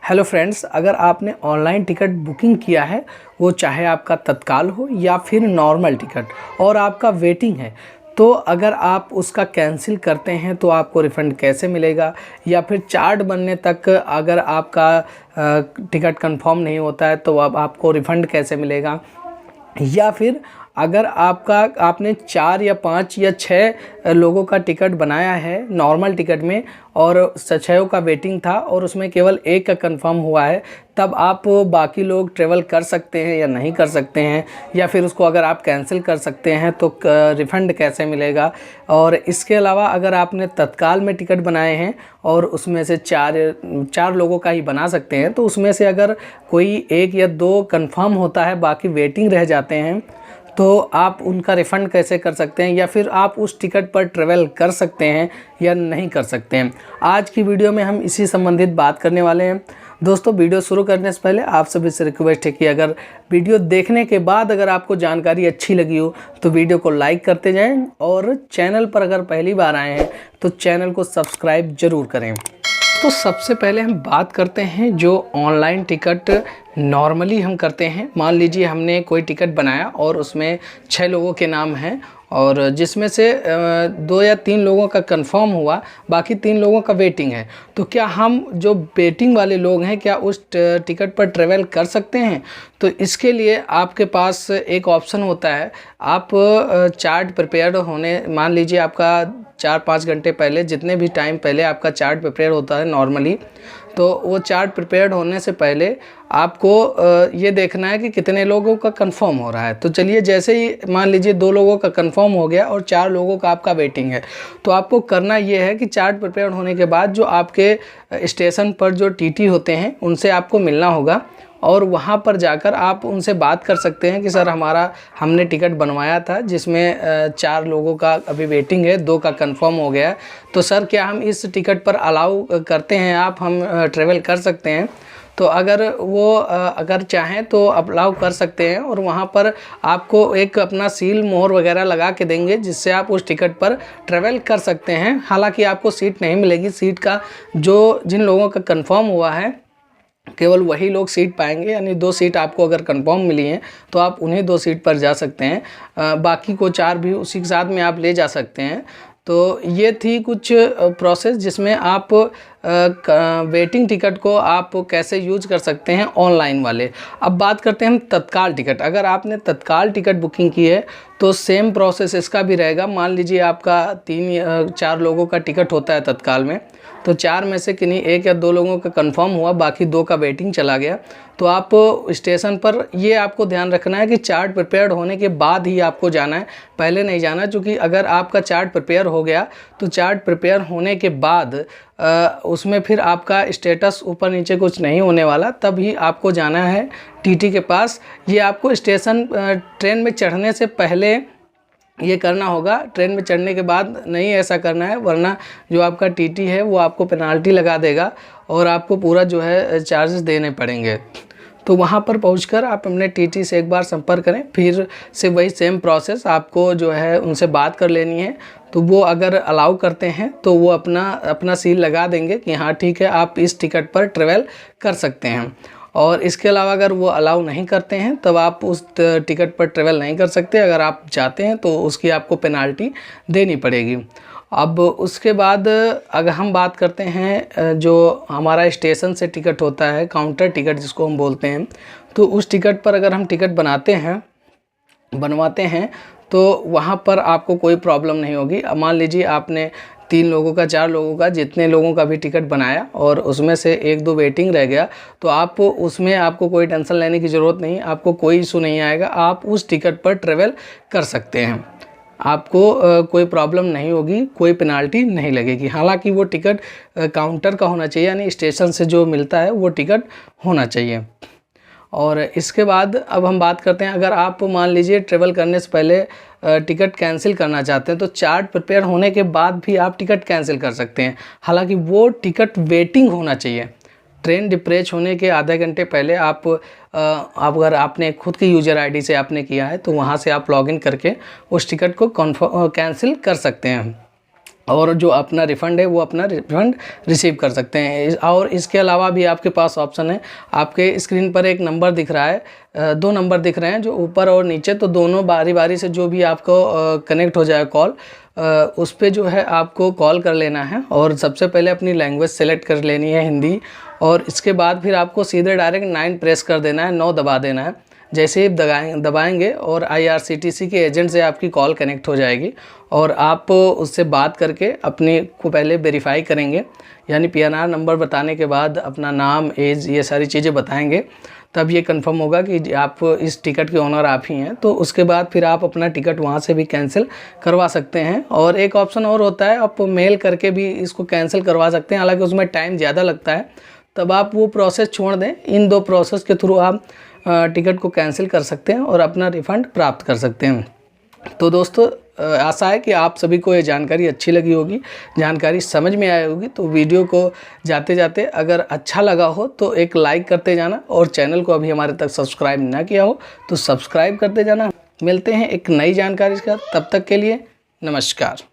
Hello friends, अगर आपने online ticket booking किया है, वो चाहे आपका तत्काल हो या फिर नॉर्मल टिकट, और आपका वेटिंग है, तो अगर आप उसका कैंसिल करते हैं तो आपको रिफ़ंड कैसे मिलेगा, या फिर चार्ट बनने तक अगर आपका टिकट कंफर्म नहीं होता है तो अब आपको रिफ़ंड कैसे मिलेगा, या फिर अगर आपने 4 या 5 या 6 लोगों का टिकट बनाया है नॉर्मल टिकट में और 6 का वेटिंग था और उसमें केवल एक का कंफर्म हुआ है, तब आप बाकी लोग ट्रेवल कर सकते हैं या नहीं कर सकते हैं, या फिर उसको अगर आप कैंसिल कर सकते हैं तो रिफ़ंड कैसे मिलेगा। और इसके अलावा अगर आपने तत्काल में टिकट बनाए हैं और उसमें से चार लोगों का ही बना सकते हैं, तो उसमें से अगर कोई 1 या 2 कंफर्म होता है, बाकी वेटिंग रह जाते हैं, तो आप उनका रिफ़ंड कैसे कर सकते हैं, या फिर आप उस टिकट पर ट्रेवल कर सकते हैं या नहीं कर सकते हैं। आज की वीडियो में हम इसी संबंधित बात करने वाले हैं। दोस्तों, वीडियो शुरू करने से पहले आप सभी से रिक्वेस्ट है कि अगर वीडियो देखने के बाद अगर आपको जानकारी अच्छी लगी हो तो वीडियो को लाइक करते जाएं, और चैनल पर अगर पहली बार आए हैं तो चैनल को सब्सक्राइब ज़रूर करें। तो सबसे पहले हम बात करते हैं जो ऑनलाइन टिकट नॉर्मली हम करते हैं। मान लीजिए हमने कोई टिकट बनाया और उसमें 6 लोगों के नाम हैं, और जिसमें से 2 या 3 लोगों का कंफर्म हुआ, बाकी 3 लोगों का वेटिंग है। तो क्या हम जो वेटिंग वाले लोग हैं, क्या उस टिकट पर ट्रेवल कर सकते हैं? तो इसके लिए आपके पास एक ऑप्शन होता है। आप चार्ट प्रिपेयर्ड होने, मान लीजिए आपका 4-5 घंटे पहले, जितने भी टाइम पहले आपका चार्ट प्रिपेयर होता है नॉर्मली, तो वो चार्ट प्रिपेयर्ड होने से पहले आपको ये देखना है कि कितने लोगों का कंफर्म हो रहा है। तो चलिए, जैसे ही मान लीजिए 2 लोगों का कंफर्म हो गया और 4 लोगों का आपका वेटिंग है, तो आपको करना ये है कि चार्ट प्रिपेयर्ड होने के बाद जो आपके स्टेशन पर जो टीटी होते हैं उनसे आपको मिलना होगा, और वहाँ पर जाकर आप उनसे बात कर सकते हैं कि सर हमने टिकट बनवाया था जिसमें 4 लोगों का अभी वेटिंग है, 2 का कंफर्म हो गया है, तो सर क्या हम इस टिकट पर अलाउ करते हैं, हम ट्रेवल कर सकते हैं? तो अगर चाहें तो अलाउ कर सकते हैं, और वहाँ पर आपको एक अपना सील मोहर वगैरह लगा के देंगे, जिससे आप उस टिकट पर ट्रेवल कर सकते हैं। हालांकि आपको सीट नहीं मिलेगी, सीट का जिन लोगों का कंफर्म हुआ है केवल वही लोग सीट पाएंगे, यानी 2 सीट आपको अगर कंफर्म मिली हैं तो आप उन्हीं 2 सीट पर जा सकते हैं, बाकी को 4 भी उसी के साथ में आप ले जा सकते हैं। तो ये थी कुछ प्रोसेस जिसमें आप वेटिंग टिकट को आप कैसे यूज कर सकते हैं ऑनलाइन वाले। अब बात करते हैं हम तत्काल टिकट। अगर आपने तत्काल टिकट बुकिंग की है तो सेम प्रोसेस इसका भी रहेगा। मान लीजिए आपका 3-4 लोगों का टिकट होता है तत्काल में, तो 4 में से किन्हीं 1 या 2 लोगों का कंफर्म हुआ, बाकी 2 का वेटिंग चला गया, तो आप स्टेशन पर ये आपको ध्यान रखना है कि चार्ट प्रिपेयर्ड होने के बाद ही आपको जाना है, पहले नहीं जाना। क्योंकि अगर आपका चार्ट प्रिपेयर हो गया तो चार्ट प्रिपेयर होने के बाद उसमें फिर आपका स्टेटस ऊपर नीचे कुछ नहीं होने वाला, तब ही आपको जाना है टीटी के पास। ये आपको ट्रेन में चढ़ने से पहले ये करना होगा, ट्रेन में चढ़ने के बाद नहीं ऐसा करना है, वरना जो आपका टीटी है वो आपको पेनाल्टी लगा देगा और आपको पूरा जो है चार्जेस देने पड़ेंगे। तो वहाँ पर पहुँचकर आप अपने टीटी से एक बार संपर्क करें, फिर से वही सेम प्रोसेस आपको जो है उनसे बात कर लेनी है। तो वो अगर अलाउ करते हैं तो वो अपना सील लगा देंगे कि हाँ ठीक है, आप इस टिकट पर ट्रेवल कर सकते हैं। और इसके अलावा अगर वो अलाउ नहीं करते हैं तब आप उस टिकट पर ट्रेवल नहीं कर सकते। अगर आप जाते हैं तो उसकी आपको पेनाल्टी देनी पड़ेगी। अब उसके बाद अगर हम बात करते हैं जो हमारा स्टेशन से टिकट होता है, काउंटर टिकट जिसको हम बोलते हैं, तो उस टिकट पर अगर हम टिकट बनवाते हैं तो वहाँ पर आपको कोई प्रॉब्लम नहीं होगी। मान लीजिए आपने 3 लोगों का, 4 लोगों का, जितने लोगों का भी टिकट बनाया और उसमें से 1-2 वेटिंग रह गया, तो आपको कोई टेंशन लेने की ज़रूरत नहीं, आपको कोई इशू नहीं आएगा, आप उस टिकट पर ट्रेवल कर सकते हैं, आपको कोई प्रॉब्लम नहीं होगी, कोई पेनाल्टी नहीं लगेगी। हालांकि वो टिकट काउंटर का होना चाहिए, यानी स्टेशन से जो मिलता है वो टिकट होना चाहिए। और इसके बाद अब हम बात करते हैं, अगर आप मान लीजिए ट्रेवल करने से पहले टिकट कैंसिल करना चाहते हैं, तो चार्ट प्रिपेयर होने के बाद भी आप टिकट कैंसिल कर सकते हैं। हालांकि वो टिकट वेटिंग होना चाहिए। ट्रेन डिप्रेच होने के आधे घंटे पहले अगर आपने खुद की यूज़र आईडी से आपने किया है तो वहाँ से आप लॉगिन करके उस टिकट को कैंसिल कर सकते हैं। और जो अपना रिफ़ंड है वो अपना रिफ़ंड रिसीव कर सकते हैं। और इसके अलावा भी आपके पास ऑप्शन है, आपके स्क्रीन पर एक नंबर दिख रहा है, 2 नंबर दिख रहे हैं जो ऊपर और नीचे, तो दोनों बारी बारी से जो भी आपको कनेक्ट हो जाए कॉल, उस पे जो है आपको कॉल कर लेना है। और सबसे पहले अपनी लैंग्वेज सेलेक्ट कर लेनी है हिंदी, और इसके बाद फिर आपको सीधे डायरेक्ट 9 प्रेस कर देना है, 9 दबा देना है। जैसे ही दबाएंगे और IRCTC के एजेंट से आपकी कॉल कनेक्ट हो जाएगी, और आप उससे बात करके अपने को पहले वेरीफाई करेंगे, यानी PNR नंबर बताने के बाद अपना नाम, एज, ये सारी चीज़ें बताएंगे, तब ये कंफर्म होगा कि आप इस टिकट के ओनर आप ही हैं। तो उसके बाद फिर आप अपना टिकट वहाँ से भी कैंसिल करवा सकते हैं। और एक ऑप्शन और होता है, आप मेल करके भी इसको कैंसिल करवा सकते हैं, हालांकि उसमें टाइम ज़्यादा लगता है, तब आप वो प्रोसेस छोड़ दें। इन 2 प्रोसेस के थ्रू आप टिकट को कैंसिल कर सकते हैं और अपना रिफ़ंड प्राप्त कर सकते हैं। तो दोस्तों, आशा है कि आप सभी को ये जानकारी अच्छी लगी होगी, जानकारी समझ में आई होगी। तो वीडियो को जाते जाते अगर अच्छा लगा हो तो एक लाइक करते जाना, और चैनल को अभी हमारे तक सब्सक्राइब ना किया हो तो सब्सक्राइब करते जाना। मिलते हैं एक नई जानकारी के साथ, तब तक के लिए नमस्कार।